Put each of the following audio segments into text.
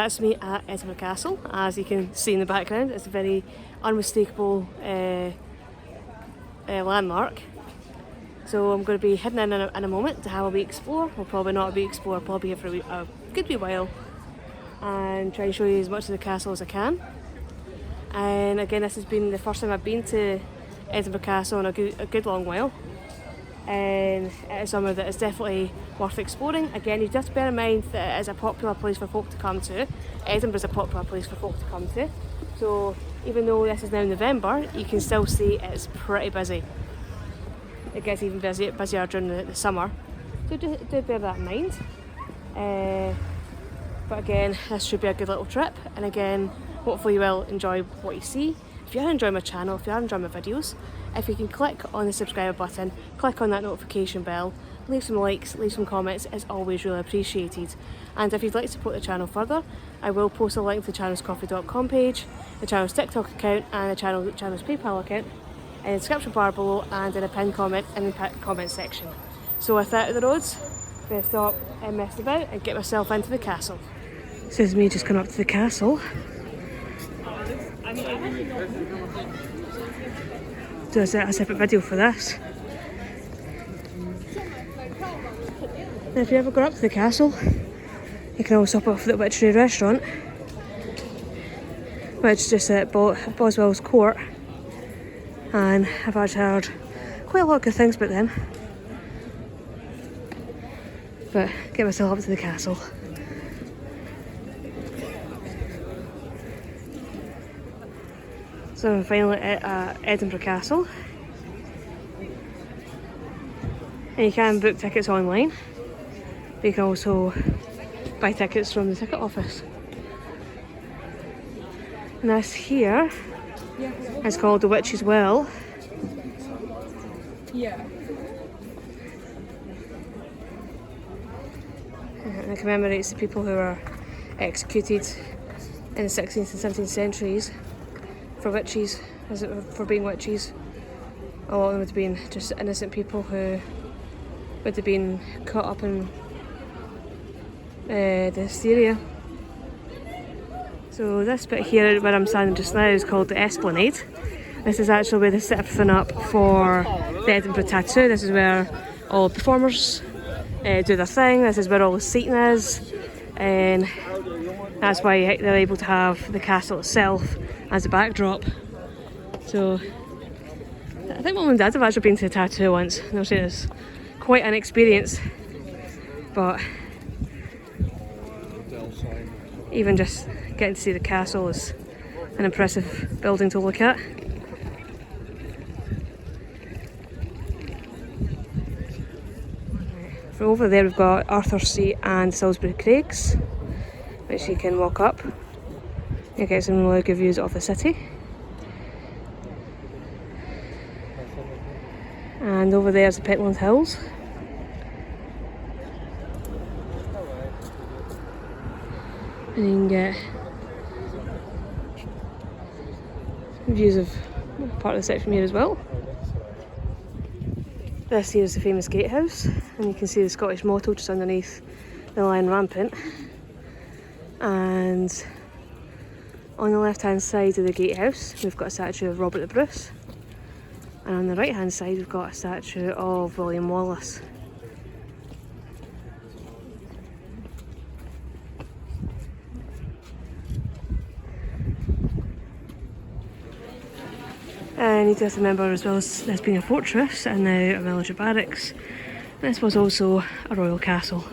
that's me at Edinburgh Castle. As you can see in the background, it's a very unmistakable landmark. So I'm going to be heading in a moment to have a wee explore. Well, probably not a wee explore, probably here for a good wee while, and try and show you as much of the castle as I can. And again, this has been the first time I've been to Edinburgh Castle in a good long while, and it is somewhere that is definitely worth exploring. Again, you just bear in mind that it is a popular place for folk to come to. Edinburgh is a popular place for folk to come to, so even though this is now November, you can still see it's pretty busy. It gets even busier during the summer, so do bear that in mind. But again, this should be a good little trip, and again, hopefully you will enjoy what you see. If you are enjoying my channel, if you are enjoying my videos, if you can click on the subscribe button, click on that notification bell, leave some likes, leave some comments, it's always really appreciated. And if you'd like to support the channel further, I will post a link to the channel's coffee.com page, the channel's TikTok account and the channel's PayPal account in the description bar below and in a pinned comment in the comment section. So with that out of the roads, I'm going to stop and mess about and get myself into the castle. This is me just going up to the castle. Do a separate video for this. And if you ever go up to the castle, you can always stop off at the Witchery restaurant, which is just at Boswell's Court, and I've actually heard quite a lot of good things about them. But get myself up to the castle. So I'm finally at Edinburgh Castle, and you can book tickets online, but you can also buy tickets from the ticket office. And this here is called the Witch's Well. Yeah. And it commemorates the people who were executed in the 16th and 17th centuries for witches, for being witches. A lot of them would have been just innocent people who would have been caught up in the hysteria. So this bit here where I'm standing just now is called the Esplanade. This is actually where they set everything up for the Edinburgh Tattoo. This is where all performers do their thing. This is where all the seating is, and that's why they're able to have the castle itself as a backdrop. So I think Mum and Dad have actually been to a tattoo once. They'll say it's quite an experience, but even just getting to see the castle is an impressive building to look at. From over there we've got Arthur's Seat and Salisbury Craigs, which you can walk up. You get some really good views of the city. And over there's the Petland Hills. And you can get views of part of the city from here as well. This here is the famous gatehouse, and you can see the Scottish motto just underneath the lion rampant. And on the left hand side of the gatehouse we've got a statue of Robert the Bruce, and on the right hand side we've got a statue of William Wallace. And you just remember as well as this being a fortress and now a military barracks, this was also a royal castle.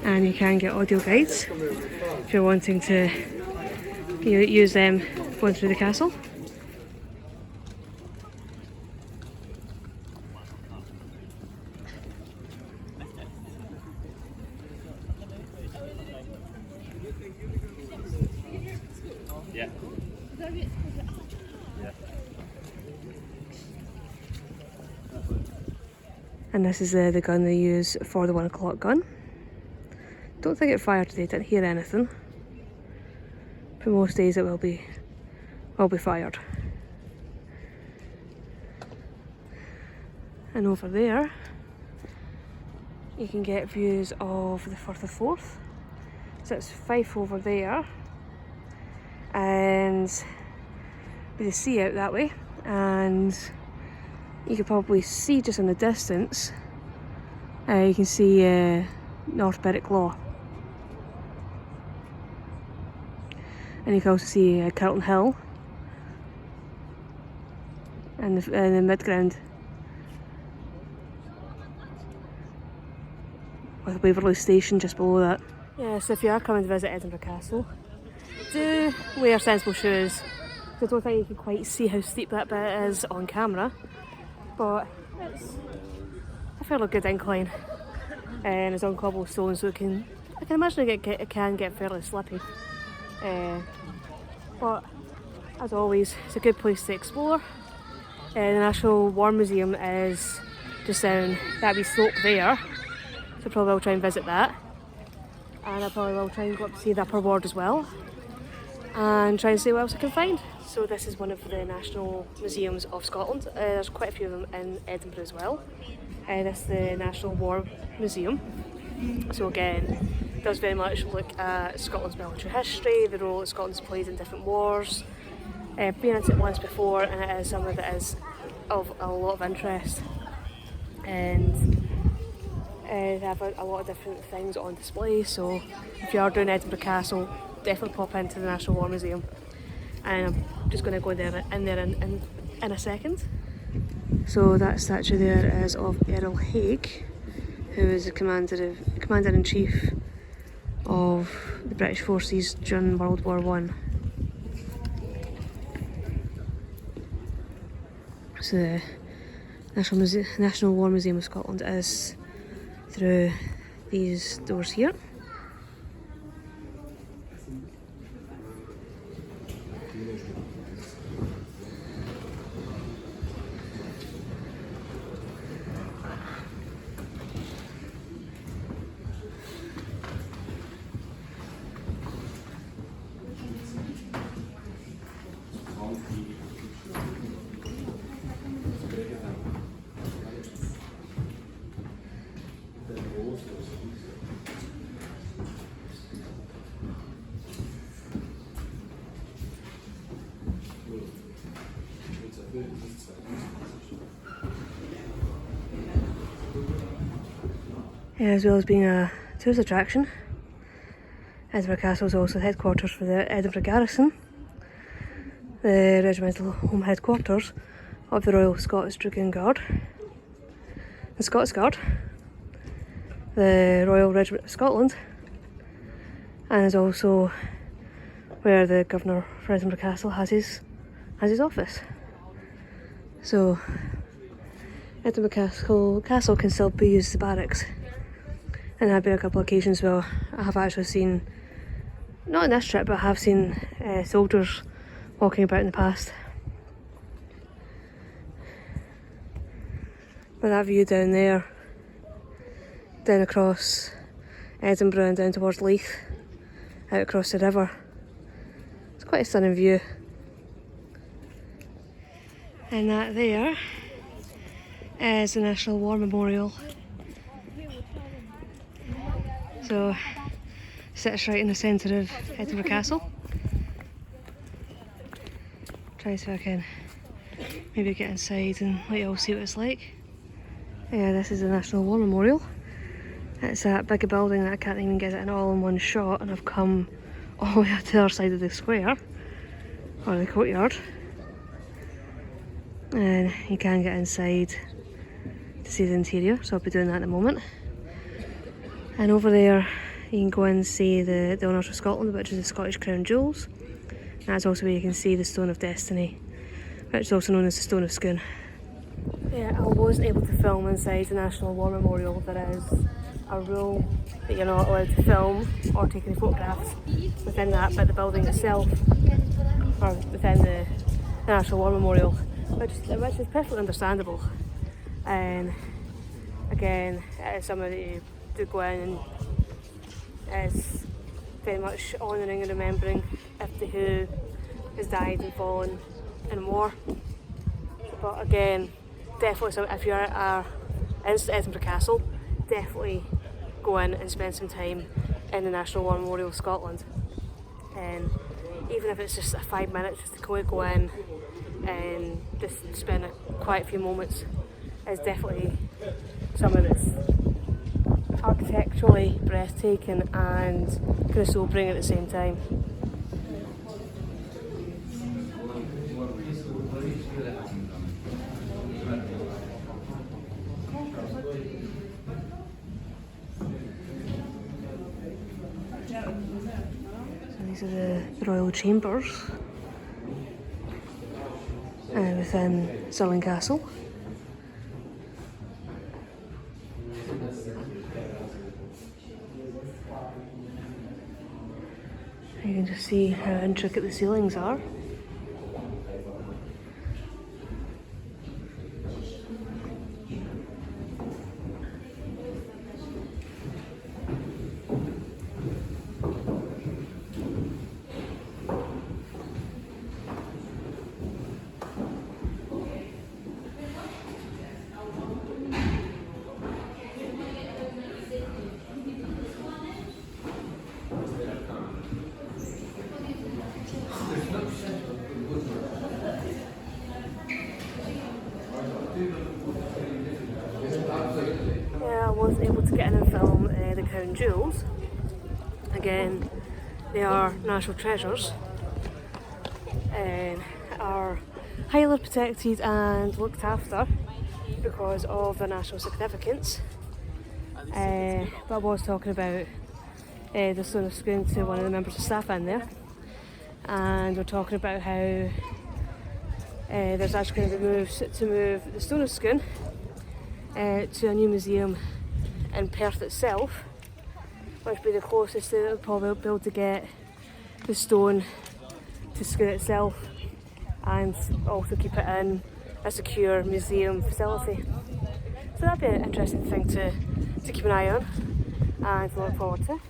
And you can get audio guides if you're wanting to use them going through the castle. Yeah. And this is the gun they use for the 1 o'clock gun. Don't think it fired today, didn't hear anything. but most days it will be fired. And over there you can get views of the Firth of Forth. So it's Fife over there, and with the sea out that way, and you can probably see just in the distance, you can see North Berwick Law. And you can also see Carlton Hill and the midground with Waverley Station just below that. Yeah, so if you are coming to visit Edinburgh Castle, do wear sensible shoes. I don't think you can quite see how steep that bit is on camera, but it's a fairly good incline, and it's on cobblestone, so I can imagine it can get fairly slippy. But as always, it's a good place to explore. The National War Museum is just down that wee slope there, so probably I'll try and visit that. And I probably will try and go up to see the Upper Ward as well, and try and see what else I can find. So this is one of the National Museums of Scotland. There's quite a few of them in Edinburgh as well. This is the National War Museum. So again, it does very much look at Scotland's military history, the role that Scotland's played in different wars. I've been into it once before, and it is somewhere that is of a lot of interest. And they have a lot of different things on display, so if you are doing Edinburgh Castle, definitely pop into the National War Museum. And I'm just going to go in there in a second. So that statue there is of Earl Haig, who is the Commander-in-Chief of the British forces during World War I. So the National War Museum of Scotland is through these doors here. As well as being a tourist attraction, Edinburgh Castle is also the headquarters for the Edinburgh Garrison, the regimental home headquarters of the Royal Scots Dragoon Guard, the Scots Guard, the Royal Regiment of Scotland, and is also where the Governor for Edinburgh Castle has his office. So Edinburgh Castle can still be used as barracks. And there have been a couple of occasions where I have actually seen, not on this trip, but I have seen soldiers walking about in the past. But that view down there, down across Edinburgh and down towards Leith, out across the river, it's quite a stunning view. And that there is the National War Memorial. So, sits right in the centre of Edinburgh Castle. Try to see if I can maybe get inside and let you all see what it's like. Yeah, this is the National War Memorial. It's that big building that I can't even get it all in one shot, and I've come all the way up to the other side of the square, or the courtyard. And you can get inside to see the interior, so I'll be doing that in a moment. And over there you can go and see the Honours of Scotland, which is the Scottish Crown Jewels. And that's also where you can see the Stone of Destiny, which is also known as the Stone of Scone. Yeah, I wasn't able to film inside the National War Memorial. There is a rule that you're not allowed to film or take any photographs within that, but the building itself, or within the National War Memorial, which is perfectly understandable. And again, it is somewhere that you to go in and it's very much honouring and remembering everybody who has died and fallen in war. But again, definitely, if you're in Edinburgh Castle, definitely go in and spend some time in the National War Memorial of Scotland. And even if it's just 5 minutes, just to go in and just spend quite a few moments, is definitely something that's architecturally breathtaking and kind of sobering at the same time. These are the royal chambers within Stirling Castle. You can just see how intricate the ceilings are. Yeah, I was able to get in and film the Crown Jewels. Again, they are national treasures and are highly protected and looked after because of their national significance. But I was talking about the Stone of Scone to one of the members of staff in there, and we're talking about how there's actually going to be moves to move the Stone of Scone to a new museum in Perth itself, which would be the closest that they'll probably be able to get the stone to Scone itself, and also keep it in a secure museum facility. So that'd be an interesting thing to keep an eye on and to look forward to.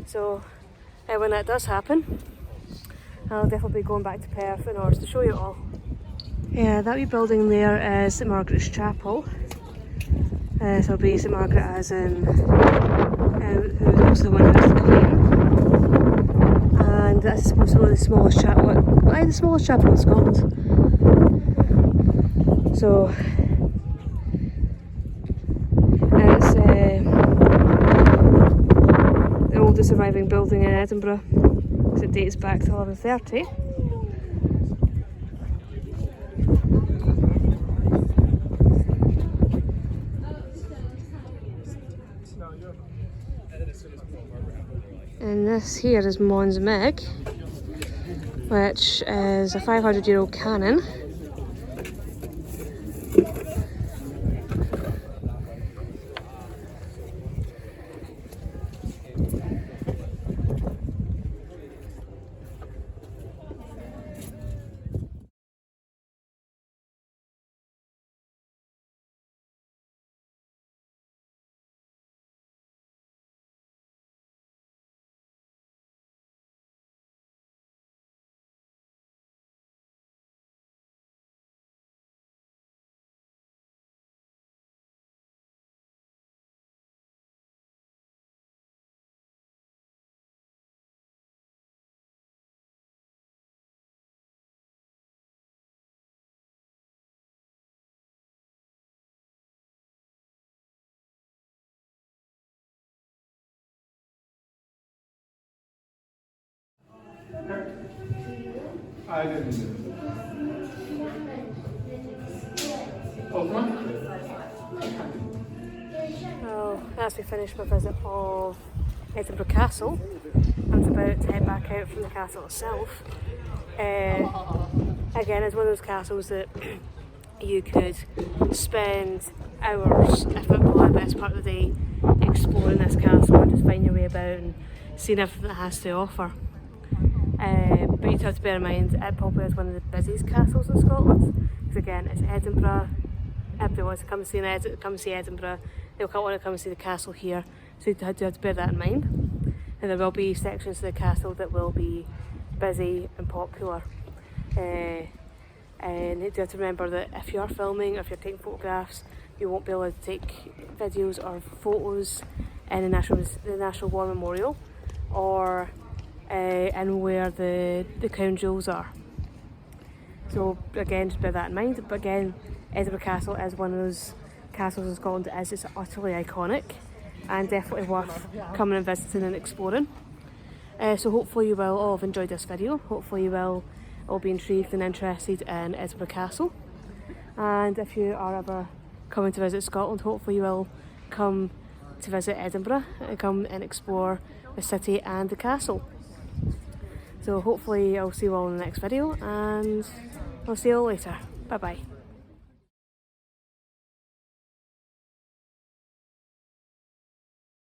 So when that does happen, I'll definitely be going back to Perth in order to show you it all. Yeah, that wee building there is St Margaret's Chapel. So it'll be St Margaret as in who was also the one who was the Queen. And that's supposedly the smallest chapel, the smallest chapel in Scotland. So it's the oldest surviving building in Edinburgh, because it dates back to 1130. And this here is Mons Meg, which is a 500-year-old cannon. I didn't do it. So as we finish my visit of Edinburgh Castle, I'm about to head back out from the castle itself. Again, it's one of those castles that you could spend hours, if not probably the best part of the day, exploring this castle and just find your way about and seeing everything it has to offer. But you have to bear in mind it probably is one of the busiest castles in Scotland, because again it's Edinburgh. Everybody wants to come and see Edinburgh, they'll want to come and see the castle here, so you have to bear that in mind. and there will be sections of the castle that will be busy and popular. And you have to remember that if you're filming or if you're taking photographs, you won't be able to take videos or photos in the National War Memorial or in where the crown jewels are. So again, just bear that in mind. But again, Edinburgh Castle is one of those castles in Scotland that is just utterly iconic and definitely worth coming and visiting and exploring. So hopefully you will all have enjoyed this video. Hopefully you will all be intrigued and interested in Edinburgh Castle. And if you are ever coming to visit Scotland, hopefully you will come to visit Edinburgh and come and explore the city and the castle. So hopefully I'll see you all in the next video, and I'll see you all later. Bye bye.